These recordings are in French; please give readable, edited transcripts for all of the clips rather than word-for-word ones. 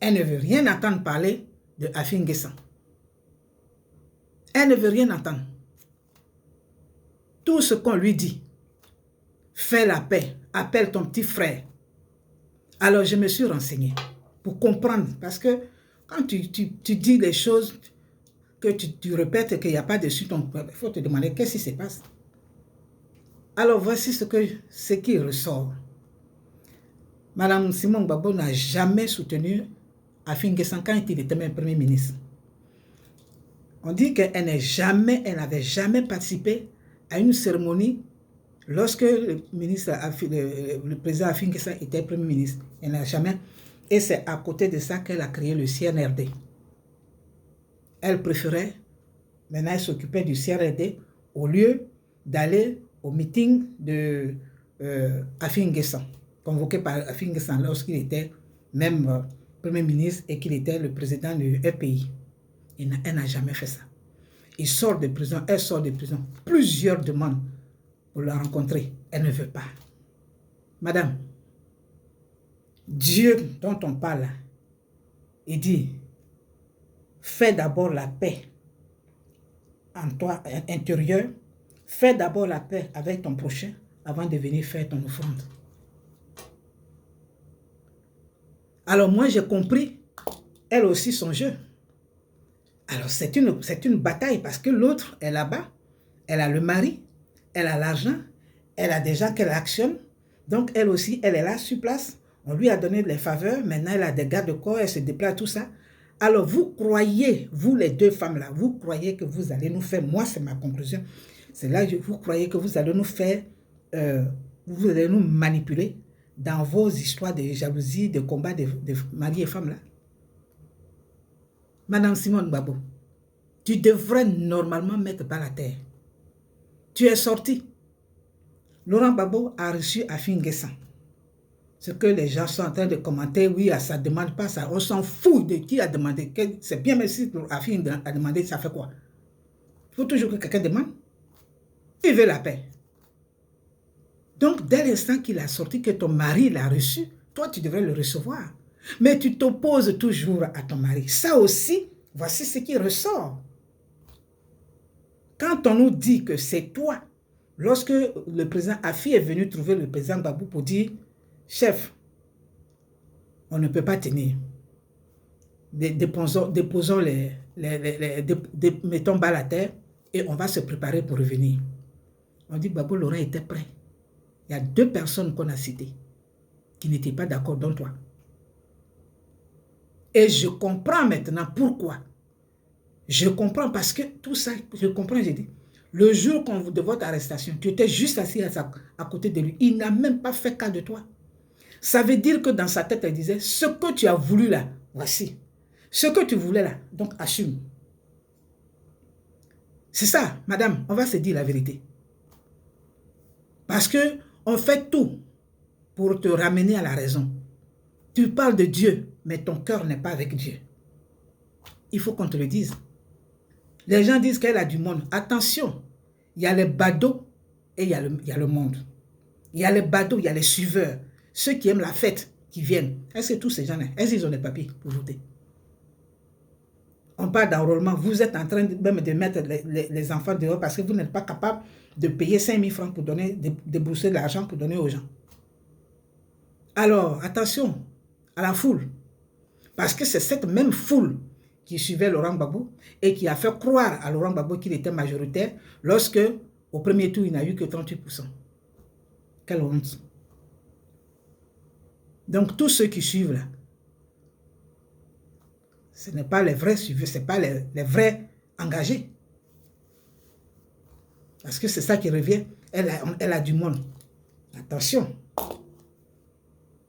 Elle ne veut rien entendre parler de Afin N'Guessan. Elle ne veut rien entendre. Tout ce qu'on lui dit, fais la paix, appelle ton petit frère. Alors je me suis renseignée pour comprendre, parce que quand tu dis les choses, que tu répètes qu'il n'y a pas dessus ton peuple, il faut te demander qu'est-ce qui se passe. Alors voici ce qui ressort. Madame Simone Gbagbo n'a jamais soutenu Afin N'Guessan quand il était même Premier ministre. On dit qu'elle n'avait jamais participé à une cérémonie lorsque le président Afin N'Guessan était Premier ministre. Elle n'a jamais. Et c'est à côté de ça qu'elle a créé le CNRD. Elle préférait, maintenant elle s'occupait du CNRD au lieu d'aller au meeting de Afin N'Guessan, convoqué par Afin N'Guessan lorsqu'il était même Premier ministre et qu'il était le président du FPI. Elle n'a jamais fait ça. Il sort de prison, elle sort de prison. Plusieurs demandent pour la rencontrer. Elle ne veut pas. Madame, Dieu dont on parle, il dit, fais d'abord la paix en toi intérieur, fais d'abord la paix avec ton prochain avant de venir faire ton offrande. Alors moi j'ai compris, elle aussi son jeu. Alors c'est une bataille parce que l'autre est là-bas, elle a le mari, elle a l'argent, elle a des gens qu'elle actionne, donc elle aussi, elle est là sur place, on lui a donné des faveurs, maintenant elle a des gardes-corps, elle se déplace, tout ça. Alors vous croyez, vous les deux femmes-là, vous croyez que vous allez nous faire, moi c'est ma conclusion, c'est là que vous croyez que vous allez nous faire, vous allez nous manipuler dans vos histoires de jalousie, de combat de mari et femme là. Madame Simone Gbagbo, tu devrais normalement mettre par la terre. Tu es sorti. Laurent Gbagbo a reçu Afin N'Guessan. Ce que les gens sont en train de commenter, oui, ça ne demande pas ça. On s'en fout de qui a demandé. C'est bien, mais si Afin a demandé, ça fait quoi? Il faut toujours que quelqu'un demande. Il veut la paix. Donc, dès l'instant qu'il a sorti, que ton mari l'a reçu, toi, tu devrais le recevoir. Mais tu t'opposes toujours à ton mari. Ça aussi, voici ce qui ressort. Quand on nous dit que c'est toi, lorsque le président Afi est venu trouver le président Gbagbo pour dire, chef, on ne peut pas tenir. Déposons mettons bas la terre et on va se préparer pour revenir. On dit Gbagbo Laurent était prêt. Il y a 2 personnes qu'on a citées qui n'étaient pas d'accord, dont toi. Et je comprends maintenant pourquoi. Je comprends parce que tout ça, je comprends, j'ai dit. Le jour de votre arrestation, tu étais juste assis à côté de lui. Il n'a même pas fait cas de toi. Ça veut dire que dans sa tête, elle disait, ce que tu as voulu là, voici. Ce que tu voulais là, donc assume. C'est ça, madame, on va se dire la vérité. Parce que on fait tout pour te ramener à la raison. Tu parles de Dieu, mais ton cœur n'est pas avec Dieu. Il faut qu'on te le dise. Les gens disent qu'elle a du monde. Attention, il y a les badauds et il y a le monde. Il y a les badauds, il y a les suiveurs. Ceux qui aiment la fête, qui viennent. Est-ce que tous ces gens-là, est-ce qu'ils ont des papiers pour voter? On parle d'enrôlement. Vous êtes en train même de mettre les enfants dehors parce que vous n'êtes pas capable de payer 5 000 francs pour donner, débourser de l'argent pour donner aux gens. Alors, attention à la foule. Parce que c'est cette même foule qui suivait Laurent Gbagbo et qui a fait croire à Laurent Gbagbo qu'il était majoritaire lorsque, au premier tour, il n'a eu que 38%. Quelle honte. Donc, tous ceux qui suivent là, ce n'est pas les vrais suiveurs, ce n'est pas les vrais engagés. Parce que c'est ça qui revient. Elle a du monde. Attention.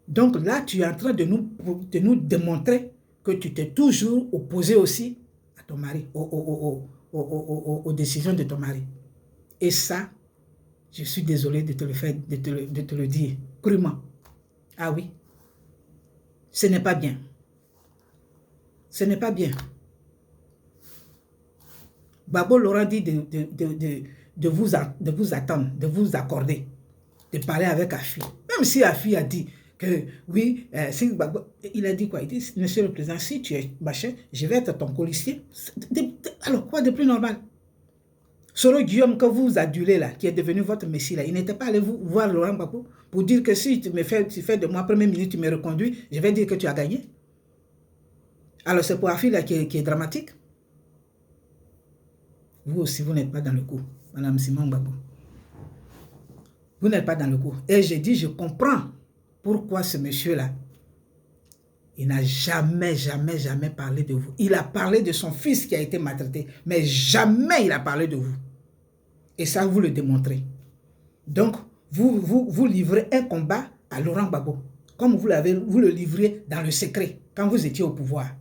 Donc là, tu es en train de nous démontrer que tu t'es toujours opposé aussi à ton mari, aux décisions de ton mari. Et ça, je suis désolé de te le dire crûment. Ah oui, ce n'est pas bien. Ce n'est pas bien. Gbagbo Laurent dit de vous attendre, de vous accorder, de parler avec Afi. Même si Afi a dit que oui, il a dit quoi? Il dit, monsieur le président, si tu es machin, je vais être ton policier. Alors, quoi de plus normal? Soro Guillaume que vous adulez là, qui est devenu votre messie là, il n'était pas allé voir Laurent Gbagbo pour dire que si tu fais de moi première minute, tu me reconduis, je vais dire que tu as gagné. Alors c'est pour Afi là qui est dramatique. Vous aussi, vous n'êtes pas dans le coup, Madame Simone Gbagbo. Vous n'êtes pas dans le coup. Et j'ai dit, je comprends pourquoi ce monsieur-là, il n'a jamais parlé de vous. Il a parlé de son fils qui a été maltraité, mais jamais il a parlé de vous. Et ça, vous le démontrez. Donc, vous livrez un combat à Laurent Gbagbo, comme vous le livrez dans le secret, quand vous étiez au pouvoir.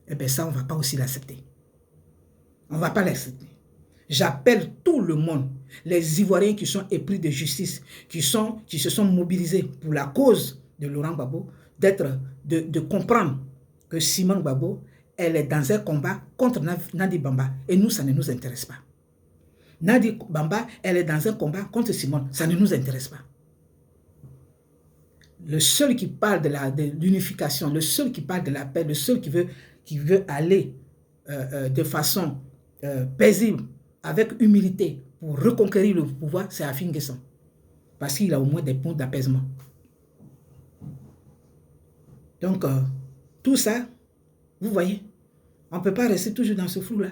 Eh bien, ça, on ne va pas aussi l'accepter. On ne va pas l'accepter. J'appelle tout le monde, les Ivoiriens qui sont épris de justice, qui se sont mobilisés pour la cause de Laurent Gbagbo, de comprendre que Simone Gbagbo, elle est dans un combat contre Nadi Bamba. Et nous, ça ne nous intéresse pas. Nadi Bamba, elle est dans un combat contre Simone. Ça ne nous intéresse pas. Le seul qui parle de l'unification, le seul qui parle de la paix, le seul qui veut aller de façon paisible, avec humilité, pour reconquérir le pouvoir, c'est Afin Guesson. Parce qu'il a au moins des points d'apaisement. Donc, tout ça, vous voyez, on ne peut pas rester toujours dans ce flou-là.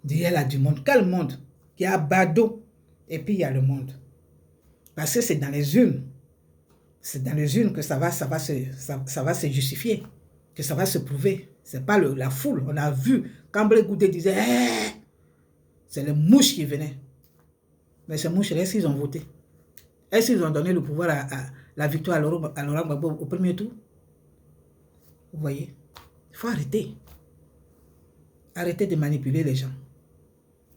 Il y a du monde. Quel monde? Il y a Bado, et puis il y a le monde. Parce que c'est dans les urnes. C'est dans les urnes que ça va se justifier, que ça va se prouver. Ce n'est pas la foule. On a vu, quand Blé Goudé disait hey! C'est les mouches qui venaient. Mais ces mouches, est-ce qu'ils ont voté? Est-ce qu'ils ont donné le pouvoir à la victoire à Laurent Gbagbo au premier tour? Vous voyez? Il faut arrêter. Arrêtez de manipuler les gens.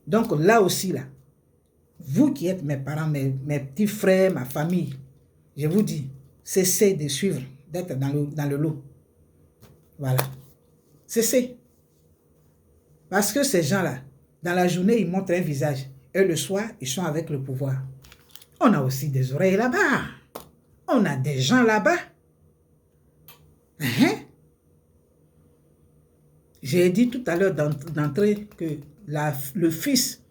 Donc là aussi, là, vous qui êtes mes parents, mes petits frères, ma famille, je vous dis, cessez de suivre, d'être dans le lot. Voilà. Cessez. Parce que ces gens-là, dans la journée, ils montrent un visage. Et le soir, ils sont avec le pouvoir. On a aussi des oreilles là-bas. On a des gens là-bas. J'ai dit tout à l'heure d'entrée que le fils,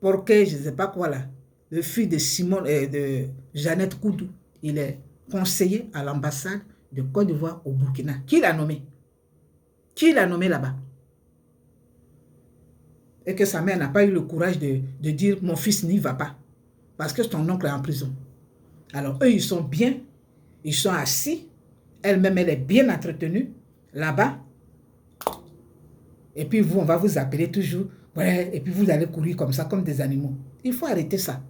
Porquet, je ne sais pas quoi là, le fils de Simone et de Jeannette Koudou, il est conseiller à l'ambassade de Côte d'Ivoire au Burkina. Qui l'a nommé? Qui l'a nommé là-bas? Et que sa mère n'a pas eu le courage de dire mon fils n'y va pas. Parce que ton oncle est en prison. Alors eux, ils sont bien, ils sont assis, elle-même, elle est bien entretenue là-bas. Et puis vous, on va vous appeler toujours, ouais, et puis vous allez courir comme ça, comme des animaux. Il faut arrêter ça.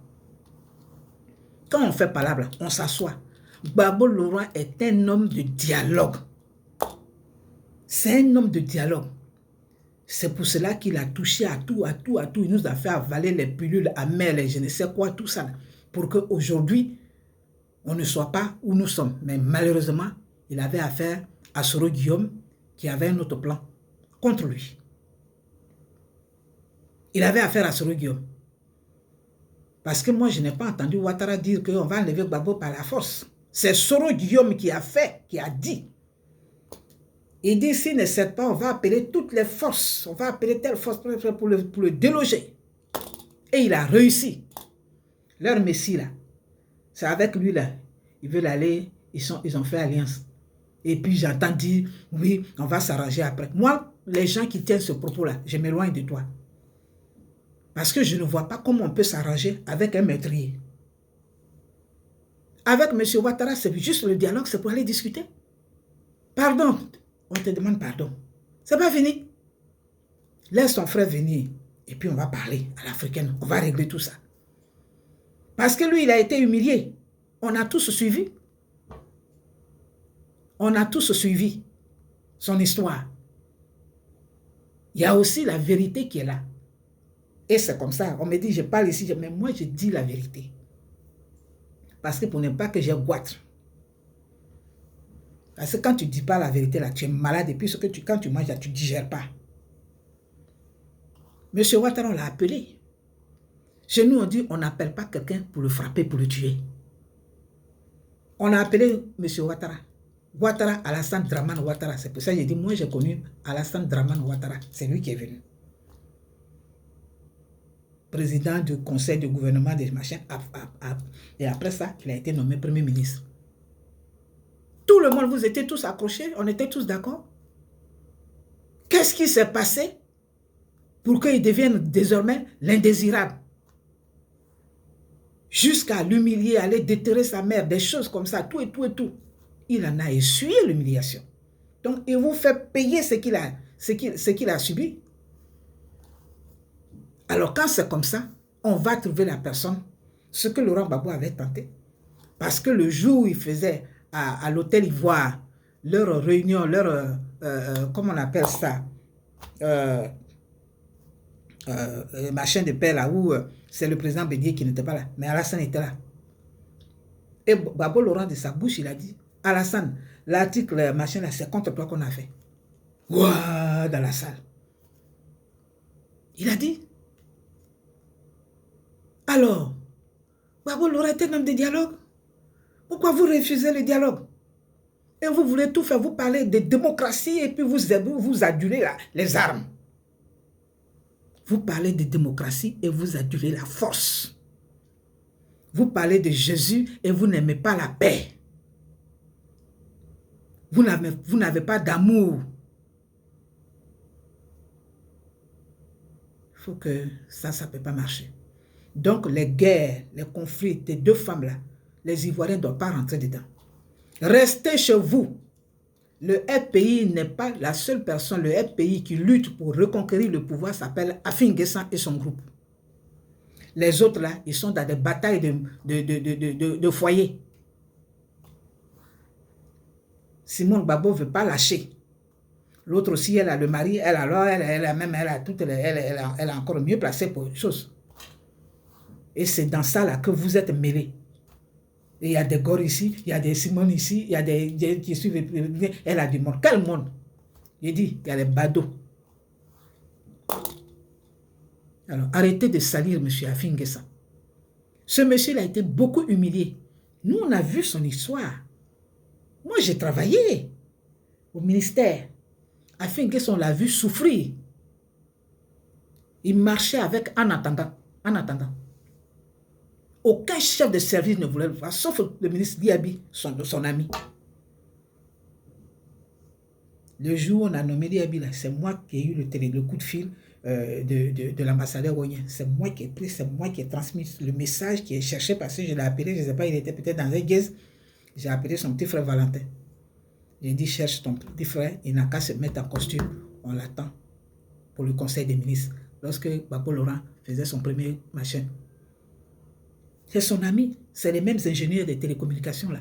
Quand on fait palabre, on s'assoit. Gbagbo Laurent est un homme de dialogue. C'est un homme de dialogue. C'est pour cela qu'il a touché à tout. Il nous a fait avaler les pilules amères, je ne sais quoi, tout ça. Pour qu'aujourd'hui, on ne soit pas où nous sommes. Mais malheureusement, il avait affaire à Soro Guillaume qui avait un autre plan contre lui. Il avait affaire à Soro Guillaume. Parce que moi, je n'ai pas entendu Ouattara dire qu'on va enlever Gbagbo par la force. C'est Soro Guillaume qui a fait, qui a dit. Il dit, s'il ne cède pas, on va appeler toutes les forces. On va appeler telle force pour le déloger. Et il a réussi. Leur messie, là, c'est avec lui, là. Ils veulent aller, ils ont fait alliance. Et puis j'entends dire, oui, on va s'arranger après. Moi, les gens qui tiennent ce propos-là, je m'éloigne de toi. Parce que je ne vois pas comment on peut s'arranger avec un meurtrier. Avec M. Ouattara, c'est juste le dialogue, c'est pour aller discuter. Pardon. On te demande pardon. C'est pas fini. Laisse ton frère venir. Et puis on va parler à l'africaine. On va régler tout ça. Parce que lui, il a été humilié. On a tous suivi. On a tous suivi son histoire. Il y a aussi la vérité qui est là. Et c'est comme ça. On me dit, je parle ici, mais moi, je dis la vérité. Parce que pour ne pas que je goitre. Parce que quand tu ne dis pas la vérité, là, tu es malade. Et puis quand tu manges, là, tu ne digères pas. Monsieur Ouattara, on l'a appelé. Chez nous, on dit, on n'appelle pas quelqu'un pour le frapper, pour le tuer. On a appelé M. Ouattara. Ouattara, Alassane Dramane Ouattara. C'est pour ça que j'ai dit, moi j'ai connu Alassane Dramane Ouattara. C'est lui qui est venu. Président du conseil de gouvernement des machins. Et après ça, il a été nommé premier ministre. Tout le monde, vous étiez tous accrochés, on était tous d'accord. Qu'est-ce qui s'est passé pour qu'il devienne désormais l'indésirable? Jusqu'à l'humilier, aller déterrer sa mère, des choses comme ça, tout et tout et tout. Il en a essuyé l'humiliation. Donc, il vous fait payer ce qu'il a subi. Alors, quand c'est comme ça, on va trouver la personne, ce que Laurent Gbagbo avait tenté. Parce que le jour où il faisait à l'hôtel Ivoire leur réunion, comment on appelle ça, machin de paix là, où c'est le président Bédier qui n'était pas là, mais Alassane était là. Et Gbagbo Laurent, de sa bouche, il a dit, Alassane, l'article machin là, c'est contre toi qu'on a fait. Ouah, dans la salle. Il a dit. Alors, Gbagbo Laurent était un homme de dialogue. Pourquoi vous refusez le dialogue? Et vous voulez tout faire, vous parlez de démocratie et puis vous adulez les armes. Vous parlez de démocratie et vous adulez la force. Vous parlez de Jésus et vous n'aimez pas la paix. Vous n'avez pas d'amour. Il faut que ça ne peut pas marcher. Donc les guerres, les conflits des deux femmes-là, les Ivoiriens ne doivent pas rentrer dedans. Restez chez vous. Le FPI n'est pas la seule personne. Le FPI qui lutte pour reconquérir le pouvoir s'appelle Afin N'Guessan et son groupe. Les autres là, ils sont dans des batailles de foyer. Simone Gbagbo ne veut pas lâcher. L'autre aussi, elle a le mari, elle est encore mieux placée pour les choses. Et c'est dans ça là que vous êtes mêlés. Et il y a des gors ici, il y a des Simone ici, il y a des qui suivent. Elle a du monde. Quel monde? Il dit, il y a les badauds. Alors, arrêtez de salir M. Afin N'Guessan. Ce monsieur il a été beaucoup humilié. Nous, on a vu son histoire. Moi, j'ai travaillé au ministère. Afin N'Guessan, on l'a vu souffrir. Il marchait avec en attendant. Aucun chef de service ne voulait le voir, sauf le ministre Diaby, son ami. Le jour où on a nommé Diaby, c'est moi qui ai eu le coup de fil de l'ambassadeur Oyen. C'est moi qui ai pris, c'est moi qui ai transmis le message, qui ai cherché, parce que je l'ai appelé, je ne sais pas, il était peut-être dans un guise. J'ai appelé son petit frère Valentin. J'ai dit, cherche ton petit frère, il n'a qu'à se mettre en costume, on l'attend pour le conseil des ministres. Lorsque Gbagbo Laurent faisait son premier machin. C'est son ami, c'est les mêmes ingénieurs des télécommunications là.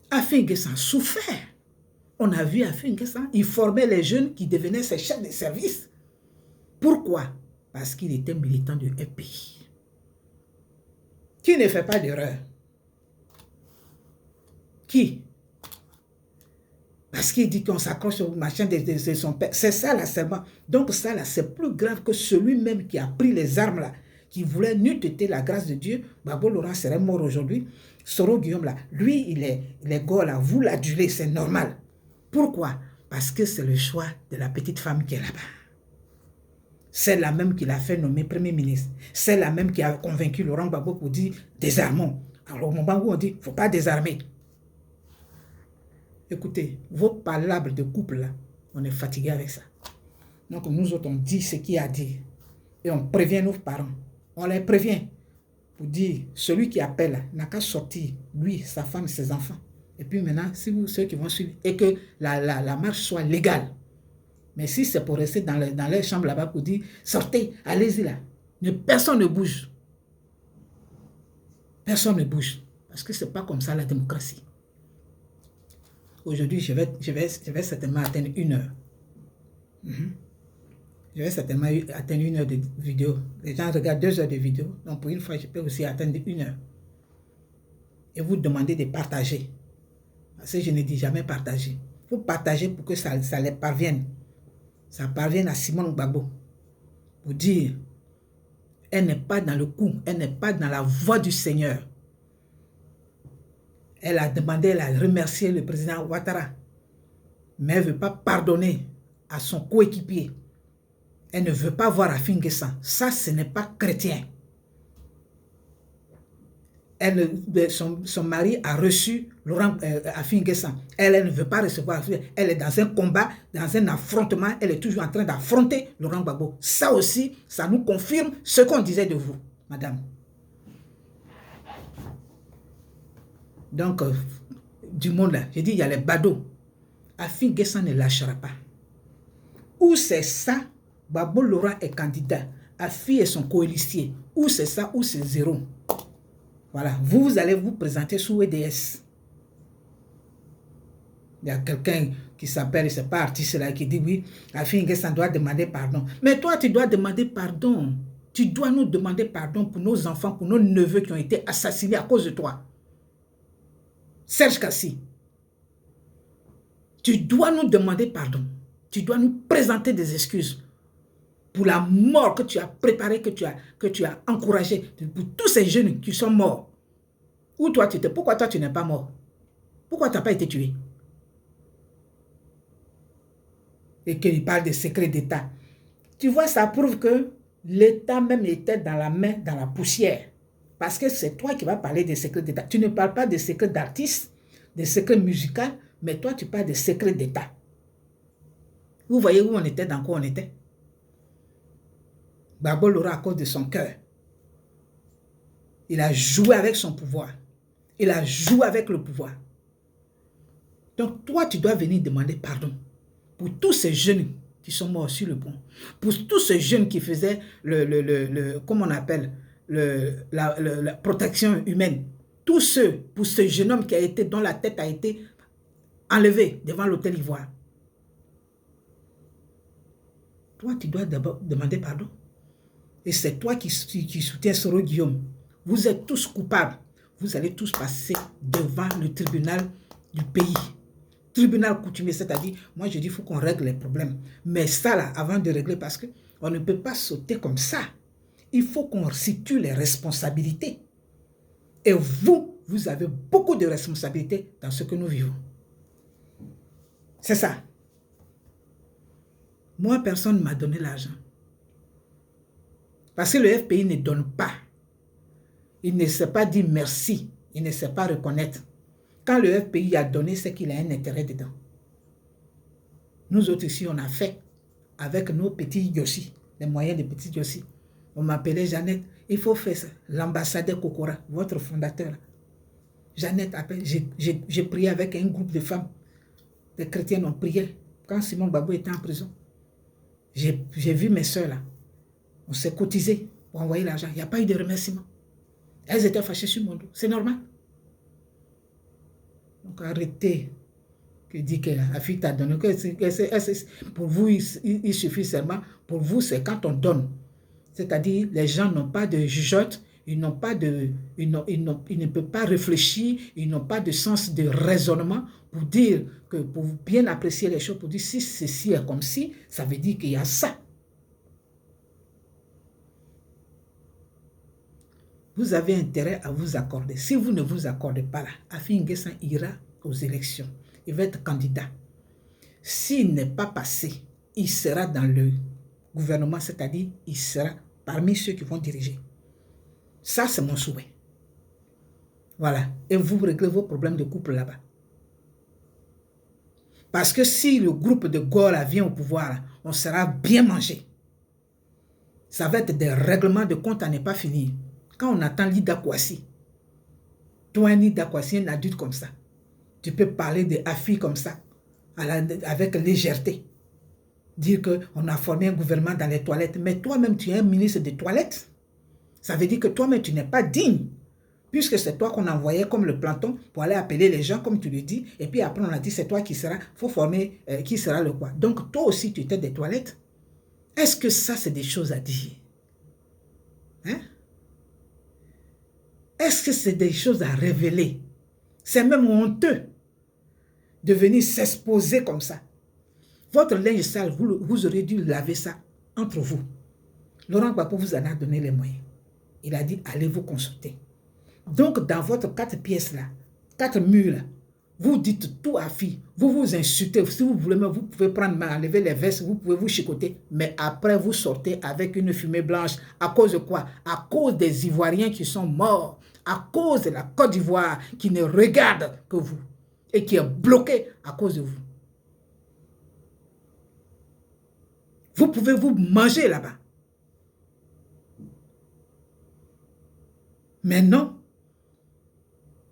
Afin N'Guessan souffert. On a vu Afin N'Guessan, il formait les jeunes qui devenaient ses chefs de service. Pourquoi? Parce qu'il était militant du FPI. Qui ne fait pas d'erreur? Qui? Parce qu'il dit qu'on s'accroche au machin de son père. C'est ça là seulement. Donc ça là, c'est plus grave que celui-même qui a pris les armes là, qui voulait n'eût été la grâce de Dieu. Gbagbo Laurent serait mort aujourd'hui. Soro Guillaume là, lui, il est gars là, vous l'adulez, c'est normal. Pourquoi? Parce que c'est le choix de la petite femme qui est là-bas. C'est la même qui l'a fait nommer Premier ministre. C'est la même qui a convaincu Laurent Gbagbo pour dire désarmons. Alors au moment où on dit, il ne faut pas désarmer. Écoutez, vos palabres de couple là, on est fatigué avec ça. Donc nous autres, on dit ce qu'il y a à dire. Et on prévient nos parents. On les prévient pour dire, celui qui appelle n'a qu'à sortir, lui, sa femme, ses enfants. Et puis maintenant, si vous, ceux qui vont suivre, et que la marche soit légale. Mais si c'est pour rester dans les chambres là-bas pour dire, sortez, allez-y là. Personne ne bouge. Personne ne bouge. Parce que ce n'est pas comme ça la démocratie. Aujourd'hui, je vais certainement atteindre 1 heure. Je vais certainement atteindre 1 heure de vidéo. Les gens regardent 2 heures de vidéo. Donc, pour une fois, je peux aussi atteindre 1 heure. Et vous demandez de partager. Parce que je ne dis jamais partager. Il faut partager pour que ça les parvienne. Ça parvienne à Simone Gbagbo. Pour dire, elle n'est pas dans le coup. Elle n'est pas dans la voie du Seigneur. Elle a demandé, elle a remercié le président Ouattara. Mais elle ne veut pas pardonner à son coéquipier. Elle ne veut pas voir Affi N'Guessan. Ça, ce n'est pas chrétien. Son mari a reçu Laurent Affi N'Guessan. Elle ne veut pas recevoir. Elle est dans un combat, dans un affrontement. Elle est toujours en train d'affronter Laurent Gbagbo. Ça aussi, ça nous confirme ce qu'on disait de vous, madame. Donc, du monde là, j'ai dit, il y a les badauds. Affi N'Guessan ne lâchera pas. Ou c'est ça, Gbagbo Laurent est candidat. Affi est son coélicier. Ou c'est ça, ou c'est zéro. Voilà, vous allez vous présenter sous EDS. Il y a quelqu'un qui s'appelle, c'est pas artiste là, qui dit oui, Affi N'Guessan doit demander pardon. Mais toi, tu dois demander pardon. Tu dois nous demander pardon pour nos enfants, pour nos neveux qui ont été assassinés à cause de toi. Serge Kassi. Tu dois nous demander pardon. Tu dois nous présenter des excuses pour la mort que tu as préparée, que tu as encouragée, pour tous ces jeunes qui sont morts. Où toi tu étais? Pourquoi toi tu n'es pas mort? Pourquoi tu n'as pas été tué? Et qu'il parle de secret d'État. Tu vois, ça prouve que l'État même était dans la main, dans la poussière. Parce que c'est toi qui vas parler des secrets d'État. Tu ne parles pas des secrets d'artistes, des secrets musicaux, mais toi tu parles des secrets d'État. Vous voyez où on était, dans quoi on était? Gbagbo Laurent à cause de son cœur. Il a joué avec son pouvoir. Il a joué avec le pouvoir. Donc toi, tu dois venir demander pardon pour tous ces jeunes qui sont morts sur le pont. Pour tous ces jeunes qui faisaient comment on appelle, la protection humaine. Tous ceux, pour ce jeune homme dont la tête a été enlevée devant l'hôtel Ivoire. Toi, tu dois d'abord demander pardon. Et c'est toi qui soutiens Soro Guillaume. Vous êtes tous coupables. Vous allez tous passer devant le tribunal du pays. Tribunal coutumier, c'est-à-dire, moi je dis, il faut qu'on règle les problèmes. Mais ça là, avant de régler, parce qu'on ne peut pas sauter comme ça. Il faut qu'on situe les responsabilités. Et vous avez beaucoup de responsabilités dans ce que nous vivons. C'est ça. Moi, personne ne m'a donné l'argent. Parce que le FPI ne donne pas. Il ne sait pas dire merci. Il ne sait pas reconnaître. Quand le FPI a donné, c'est qu'il a un intérêt dedans. Nous autres ici, on a fait avec nos petits Yossi, les moyens des petits Yossi. On m'appelait Jeannette. Il faut faire ça. L'ambassadeur Kokora, votre fondateur. Jeannette appelle. J'ai prié avec un groupe de femmes. Les chrétiennes ont prié. Quand Simon Gbagbo était en prison, j'ai vu mes soeurs là. On s'est cotisé pour envoyer l'argent. Il n'y a pas eu de remerciement. Elles étaient fâchées sur mon dos. C'est normal. Donc arrêtez. Que dit que Affi t'a donné. Pour vous, il suffit seulement. Pour vous, c'est quand on donne. C'est-à-dire, les gens n'ont pas de jugeote. Ils ne peuvent pas réfléchir. Ils n'ont pas de sens de raisonnement pour dire que, pour bien apprécier les choses, pour dire si ceci est comme si, ça veut dire qu'il y a ça. Vous avez intérêt à vous accorder. Si vous ne vous accordez pas là, Affi N'Guessan ira aux élections. Il va être candidat. S'il n'est pas passé, il sera dans le gouvernement, c'est-à-dire il sera parmi ceux qui vont diriger. Ça, c'est mon souhait. Voilà. Et vous réglez vos problèmes de couple là-bas. Parce que si le groupe de Gola vient au pouvoir, on sera bien mangé. Ça va être des règlements de compte à ne pas finir. Quand on attend Lida Kouassi, toi, Lida Kouassi, un adulte comme ça, tu peux parler de Affi comme ça, avec légèreté. Dire qu'on a formé un gouvernement dans les toilettes. Mais toi-même, tu es un ministre des toilettes. Ça veut dire que toi-même, tu n'es pas digne. Puisque c'est toi qu'on envoyait comme le planton pour aller appeler les gens, comme tu le dis. Et puis après, on a dit, c'est toi qui sera, faut former qui sera le quoi. Donc, toi aussi, tu étais des toilettes. Est-ce que ça, c'est des choses à dire? Hein? Est-ce que c'est des choses à révéler? C'est même honteux de venir s'exposer comme ça. Votre linge sale, vous aurez dû laver ça entre vous. Laurent Gbagbo vous en a donné les moyens. Il a dit, allez vous consulter. Donc, dans votre 4 pièces là, 4 murs, là, vous dites tout à fille, vous vous insultez, si vous voulez, vous pouvez prendre main, enlever les vestes, vous pouvez vous chicoter, mais après vous sortez avec une fumée blanche. À cause de quoi? À cause des Ivoiriens qui sont morts, à cause de la Côte d'Ivoire qui ne regarde que vous et qui est bloquée à cause de vous. Vous pouvez vous manger là-bas. Mais non,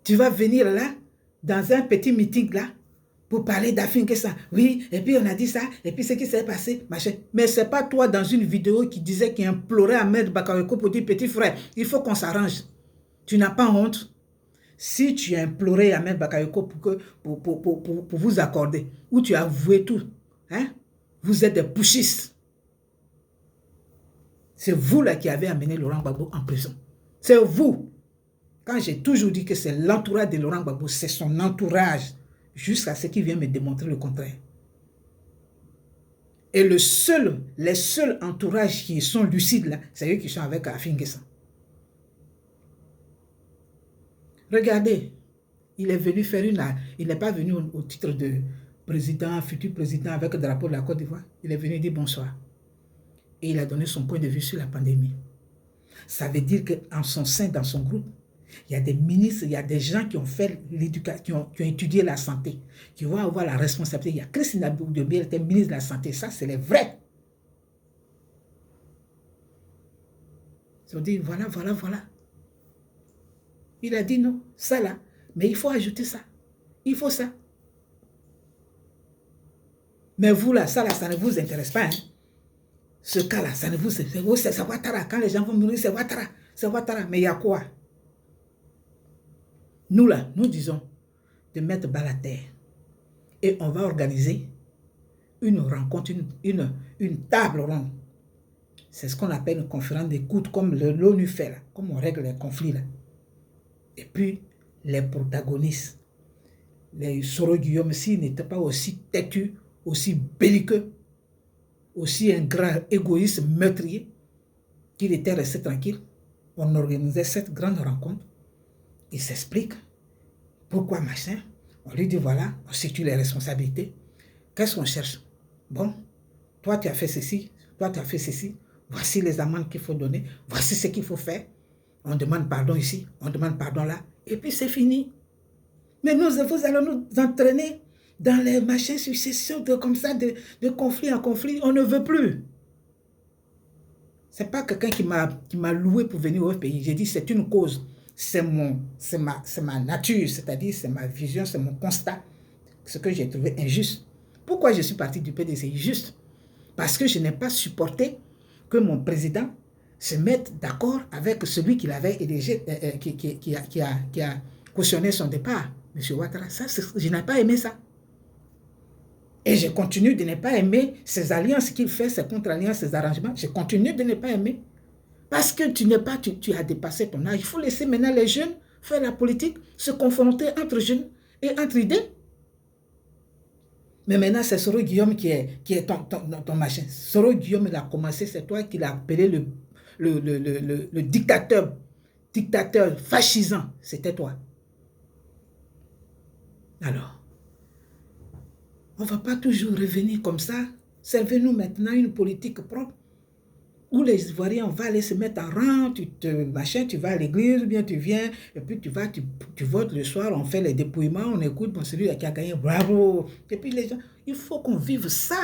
tu vas venir là, dans un petit meeting là, pour parler d'Afin N'Guessan. Oui, et puis on a dit ça, et puis ce qui s'est passé, machin. Mais ce n'est pas toi dans une vidéo qui disait, qui implorait Ahmed Bakayoko pour dire, petit frère, il faut qu'on s'arrange. Tu n'as pas honte? Si tu as imploré Ahmed Bakayoko pour vous accorder, ou tu as avoué tout, hein, vous êtes des pushistes. C'est vous là qui avez amené Laurent Gbagbo en prison. C'est vous. Quand j'ai toujours dit que c'est l'entourage de Laurent Gbagbo, c'est son entourage, jusqu'à ce qu'il vient me démontrer le contraire. Et les seuls entourages qui sont lucides là, c'est eux qui sont avec Afin N'Guessan. Regardez, il est venu faire il n'est pas venu au titre de président, futur président avec le drapeau de la Côte d'Ivoire. Il est venu dire bonsoir. Et il a donné son point de vue sur la pandémie. Ça veut dire qu'en son sein, dans son groupe, il y a des ministres, il y a des gens qui ont fait l'éducation, qui ont étudié la santé, qui vont avoir la responsabilité. Il y a Christine Abdou-Diop, elle était ministre de la Santé. Ça, c'est les vrais. Ils ont dit, voilà. Il a dit non, ça là. Mais il faut ajouter ça. Il faut ça. Mais vous là, ça là, ça ne vous intéresse pas. Hein? Ce cas là, ça ne vous intéresse pas. C'est Ouattara. Quand les gens vont mourir, c'est Ouattara. C'est Ouattara. Mais il y a quoi? Nous là, nous disons de mettre bas la terre. Et on va organiser une rencontre, une table ronde. C'est ce qu'on appelle une conférence d'écoute, comme l'ONU fait là, comme on règle les conflits là. Et puis, les protagonistes, les Soro Guillaume, s'ils n'étaient pas aussi têtus, aussi belliqueux, aussi un grand égoïste meurtrier, qu'il était resté tranquille, on organisait cette grande rencontre. Il s'explique pourquoi machin. On lui dit voilà, on situe les responsabilités. Qu'est-ce qu'on cherche? Bon, toi tu as fait ceci, toi tu as fait ceci. Voici les amendes qu'il faut donner. Voici ce qu'il faut faire. On demande pardon ici, on demande pardon là. Et puis c'est fini. Mais vous allez nous entraîner dans les machins successions comme ça, de conflit en conflit. On ne veut plus. Ce n'est pas quelqu'un qui m'a loué pour venir au pays. J'ai dit c'est une cause. C'est ma nature, c'est-à-dire c'est ma vision, c'est mon constat. Ce que j'ai trouvé injuste. Pourquoi je suis parti du PDC? Injuste. Parce que je n'ai pas supporté que mon président se mette d'accord avec celui qu'il avait élégé, qui a cautionné son départ, M. Ouattara. Ça, je n'ai pas aimé ça. Et je continue de ne pas aimer ces alliances qu'il fait, ces contre-alliances, ces arrangements. Je continue de ne pas aimer. Parce que tu as dépassé ton âge. Il faut laisser maintenant les jeunes faire la politique, se confronter entre jeunes et entre idées. Mais maintenant, c'est Soro Guillaume qui est ton machin. Soro Guillaume, il a commencé, c'est toi qui l'as appelé le dictateur fascisant. C'était toi. Alors, on ne va pas toujours revenir comme ça. Servez-nous maintenant une politique propre où les Ivoiriens, on va aller se mettre en rang, tu vas à l'église, bien tu viens, et puis tu votes le soir, on fait les dépouillements, on écoute, bon, celui qui a gagné, bravo. Et puis les gens, il faut qu'on vive ça.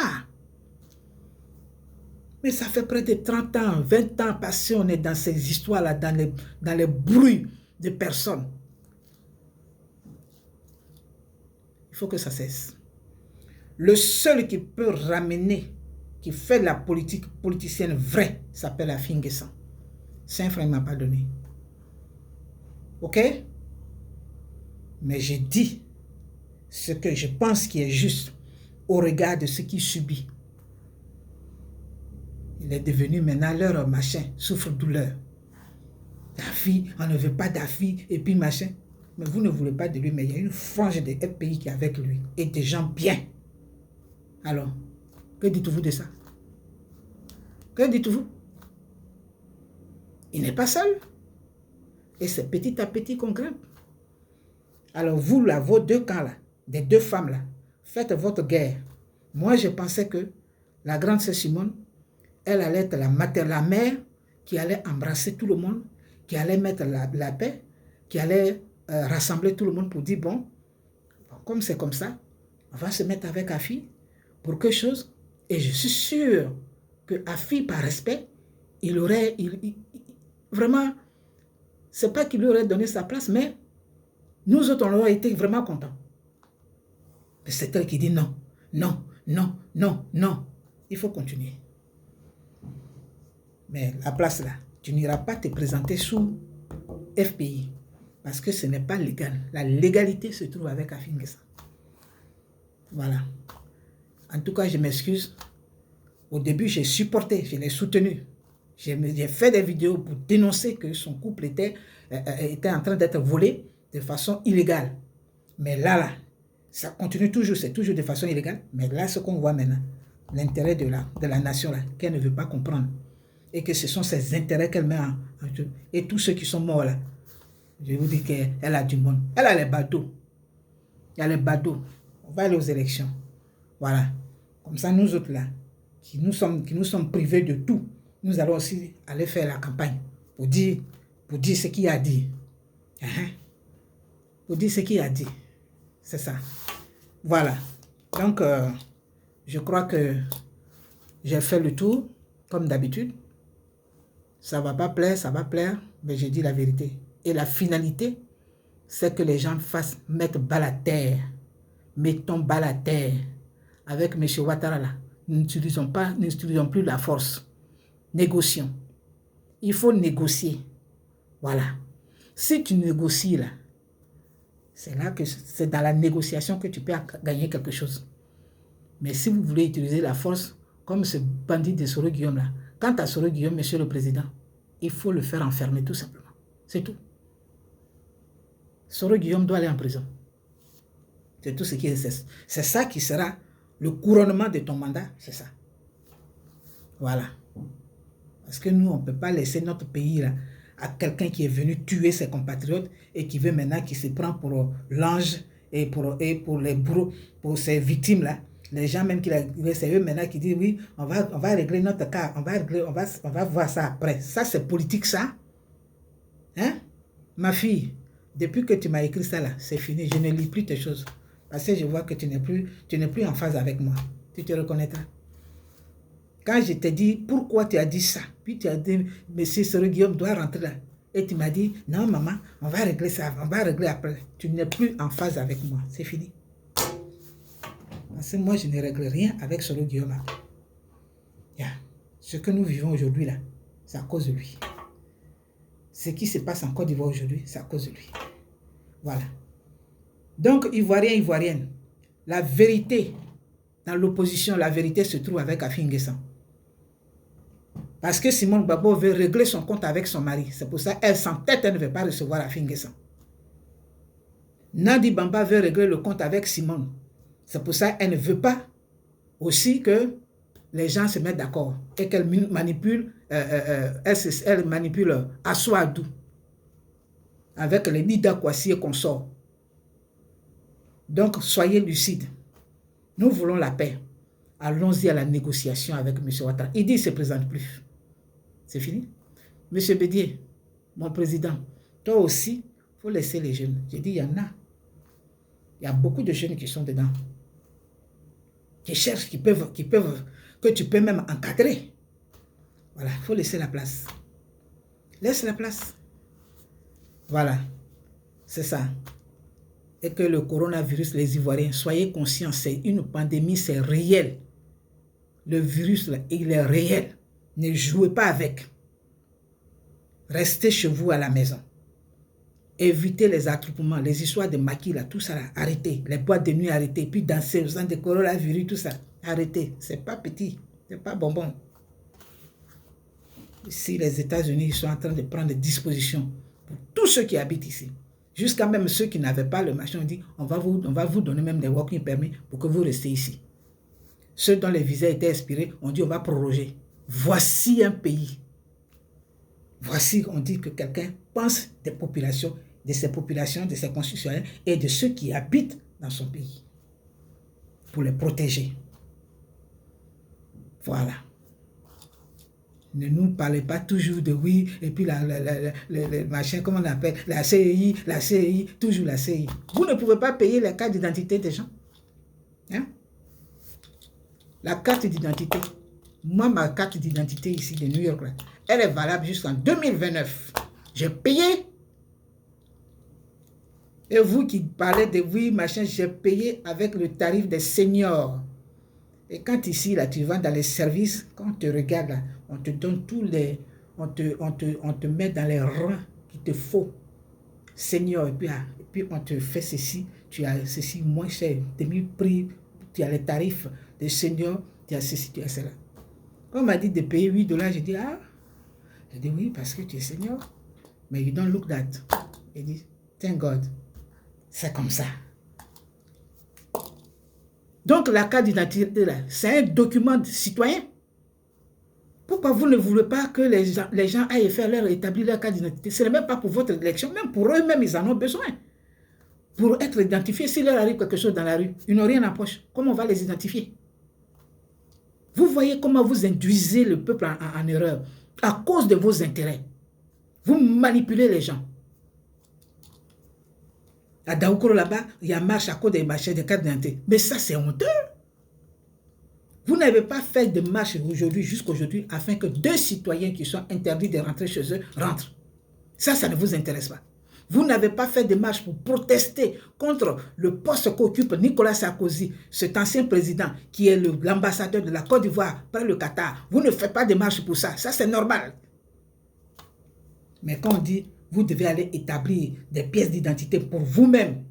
Mais ça fait près de 30 ans, 20 ans passés, on est dans ces histoires-là, dans les bruits de personnes. Il faut que ça cesse. Le seul qui peut ramener, qui fait la politique politicienne vraie, s'appelle Afin N'Guessan. Saint-Frère ne m'a pas donné. Ok? Mais j'ai dit ce que je pense qui est juste au regard de ce qu'il subit. Il est devenu maintenant leur machin, souffre-douleur. Dafi, on ne veut pas Dafi, et puis machin. Mais vous ne voulez pas de lui, mais il y a une frange de FPI qui est avec lui, et des gens bien. Alors, que dites-vous de ça? Que dites-vous? Il n'est pas seul. Et c'est petit à petit qu'on grimpe. Alors vous, là, vos deux camps, là, des deux femmes, là, faites votre guerre. Moi, je pensais que la grande sœur Simone, elle allait être la mère qui allait embrasser tout le monde, qui allait mettre la paix, qui allait rassembler tout le monde pour dire, bon, comme c'est comme ça, on va se mettre avec Afi pour quelque chose. Et je suis sûr que Afi, par respect, vraiment, c'est pas qu'il lui aurait donné sa place, mais nous autres, on aurait été vraiment contents. Mais c'est elle qui dit non, non, non, non, non. Il faut continuer. Mais la place là, tu n'iras pas te présenter sous FPI parce que ce n'est pas légal. La légalité se trouve avec Afi N'Guessan. Voilà. En tout cas, je m'excuse. Au début, j'ai supporté, je l'ai soutenu. J'ai fait des vidéos pour dénoncer que son couple était en train d'être volé de façon illégale. Mais là, ça continue toujours, c'est toujours de façon illégale. Mais là, ce qu'on voit maintenant, l'intérêt de la nation, là, qu'elle ne veut pas comprendre. Et que ce sont ses intérêts qu'elle met en jeu. Et tous ceux qui sont morts là, je vous dis qu'elle a du monde. Elle a les badauds. Il y a les badauds. On va aller aux élections. Voilà. Comme ça, nous autres là, qui nous sommes privés de tout, nous allons aussi aller faire la campagne pour dire ce qu'il a dit. Pour dire ce qu'il a dit. C'est ça. Voilà. Donc, je crois que j'ai fait le tour, comme d'habitude. Ça ne va pas plaire, ça va plaire, mais j'ai dit la vérité. Et la finalité, c'est que les gens mettent balle à terre. Mettons balle à terre. Avec M. Ouattara, là, nous n'utilisons plus la force. Négocions. Il faut négocier. Voilà. Si tu négocies là, c'est là que c'est dans la négociation que tu peux gagner quelque chose. Mais si vous voulez utiliser la force, comme ce bandit de Soro Guillaume là, quant à Soro Guillaume, monsieur le président, il faut le faire enfermer tout simplement. C'est tout. Soro Guillaume doit aller en prison. C'est tout ce qui est. C'est ça qui sera le couronnement de ton mandat, c'est ça. Voilà. Parce que nous, on ne peut pas laisser notre pays là à quelqu'un qui est venu tuer ses compatriotes et qui veut maintenant, qui se prend pour l'ange et pour ses victimes là. Les gens même c'est eux maintenant qui disent oui, on va régler notre cas, on va voir ça après. Ça c'est politique ça. Hein? Ma fille, depuis que tu m'as écrit ça là, c'est fini, je ne lis plus tes choses. Parce que je vois que tu n'es plus en phase avec moi. Tu te reconnaîtras. Quand je t'ai dit pourquoi tu as dit ça, puis tu as dit, monsieur Soro Guillaume doit rentrer là. Et tu m'as dit, non maman, on va régler ça, on va régler après. Tu n'es plus en phase avec moi, c'est fini. Parce que moi, je ne règle rien avec Soro Guillaume. Yeah. Ce que nous vivons aujourd'hui là, c'est à cause de lui. Ce qui se passe en Côte d'Ivoire aujourd'hui, c'est à cause de lui. Voilà. Donc, Ivoiriens, Ivoiriennes, la vérité, dans l'opposition, la vérité se trouve avec Afi N'Guessan. Parce que Simone Gbagbo veut régler son compte avec son mari. C'est pour ça qu'elle s'entête, elle ne veut pas recevoir Afi N'Guessan. Nadi Bamba veut régler le compte avec Simone. C'est pour ça qu'elle ne veut pas aussi que les gens se mettent d'accord et qu'elle manipule, elle manipule Assoadou avec les Nida Kwasi et consorts. Donc, soyez lucides. Nous voulons la paix. Allons-y à la négociation avec M. Ouattara. Il dit qu'il ne se présente plus. C'est fini. M. Bédier, mon président, toi aussi, il faut laisser les jeunes. J'ai dit, il y en a. Il y a beaucoup de jeunes qui sont dedans. Qui cherchent, que tu peux même encadrer. Voilà, il faut laisser la place. Laisse la place. Voilà, c'est ça. Et que le coronavirus, les Ivoiriens, soyez conscients, c'est une pandémie, c'est réel. Le virus, là, il est réel. Ne jouez pas avec. Restez chez vous à la maison. Évitez les attroupements, les histoires de maquis, là, tout ça, là, arrêtez. Les boîtes de nuit, arrêtez. Puis danser aux de coronavirus, tout ça, arrêtez. C'est pas petit, c'est pas bonbon. Ici, les États-Unis sont en train de prendre des dispositions pour tous ceux qui habitent ici. Jusqu'à même ceux qui n'avaient pas le machin, on dit, on va vous donner même des working permits pour que vous restiez ici. Ceux dont les visas étaient expirés, on dit, on va proroger. Voici un pays. Voici, on dit que quelqu'un pense des populations, de ses populations, de ses concitoyens et de ceux qui habitent dans son pays, pour les protéger. Voilà. Ne nous parlez pas toujours de oui, et puis le machin, comment on appelle, la CEI, toujours la CEI. Vous ne pouvez pas payer la carte d'identité des gens. Hein? La carte d'identité. Moi, ma carte d'identité ici de New York, là, elle est valable jusqu'en 2029. J'ai payé. Et vous qui parlez de oui, machin, j'ai payé avec le tarif des seniors. Et quand ici, là, tu vas dans les services, quand on te regarde, là, on te donne tous les... On te met dans les rangs qu'il te faut. Senior, et puis on te fait ceci, tu as ceci moins cher, demi-prix, tu as les tarifs de senior, tu as ceci, tu as cela. Quand on m'a dit de payer $8, j'ai dit, ah, j'ai dit oui, parce que tu es senior. Mais you don't look that. J'ai dit, thank God. C'est comme ça. Donc, la carte d'identité, là, c'est un document citoyen. Pourquoi vous ne voulez pas que les gens aillent faire établir leur carte d'identité? Ce n'est même pas pour votre élection, même pour eux-mêmes, ils en ont besoin. Pour être identifiés, s'il leur arrive quelque chose dans la rue, ils n'ont rien en poche. Comment on va les identifier? Vous voyez comment vous induisez le peuple en erreur à cause de vos intérêts. Vous manipulez les gens. À Daoukoro, là-bas, il y a marche à cause des marchés de cartes d'identité. Mais ça, c'est honteux. Vous n'avez pas fait de marche aujourd'hui, jusqu'aujourd'hui, afin que 2 citoyens qui sont interdits de rentrer chez eux rentrent. Ça ne vous intéresse pas. Vous n'avez pas fait de marche pour protester contre le poste qu'occupe Nicolas Sarkozy, cet ancien président qui est l'ambassadeur de la Côte d'Ivoire par le Qatar. Vous ne faites pas de marche pour ça. Ça, c'est normal. Mais quand on dit, vous devez aller établir des pièces d'identité pour vous-même,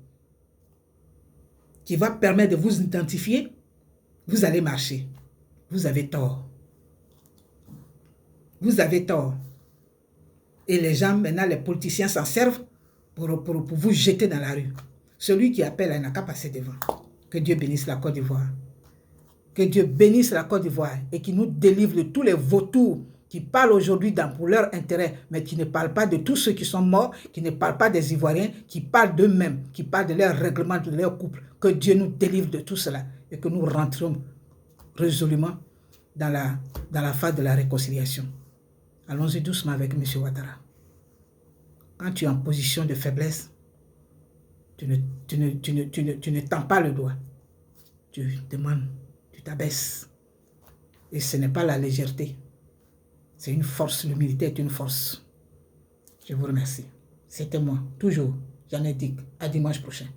qui va permettre de vous identifier, vous allez marcher. Vous avez tort. Vous avez tort. Et les gens, maintenant, les politiciens s'en servent pour vous jeter dans la rue. Celui qui appelle, il n'a qu'à passer devant. Que Dieu bénisse la Côte d'Ivoire. Que Dieu bénisse la Côte d'Ivoire et qu'il nous délivre de tous les vautours qui parlent aujourd'hui pour leur intérêt, mais qui ne parlent pas de tous ceux qui sont morts, qui ne parlent pas des Ivoiriens, qui parlent d'eux-mêmes, qui parlent de leur règlement, de leur couple. Que Dieu nous délivre de tout cela et que nous rentrions résolument dans la phase de la réconciliation. Allons-y doucement avec M. Ouattara. Quand tu es en position de faiblesse, tu ne tends pas le doigt. Tu demandes, tu t'abaisses. Et ce n'est pas la légèreté. C'est une force, l'humilité est une force. Je vous remercie. C'était moi, toujours, Jeanne Dick. À dimanche prochain.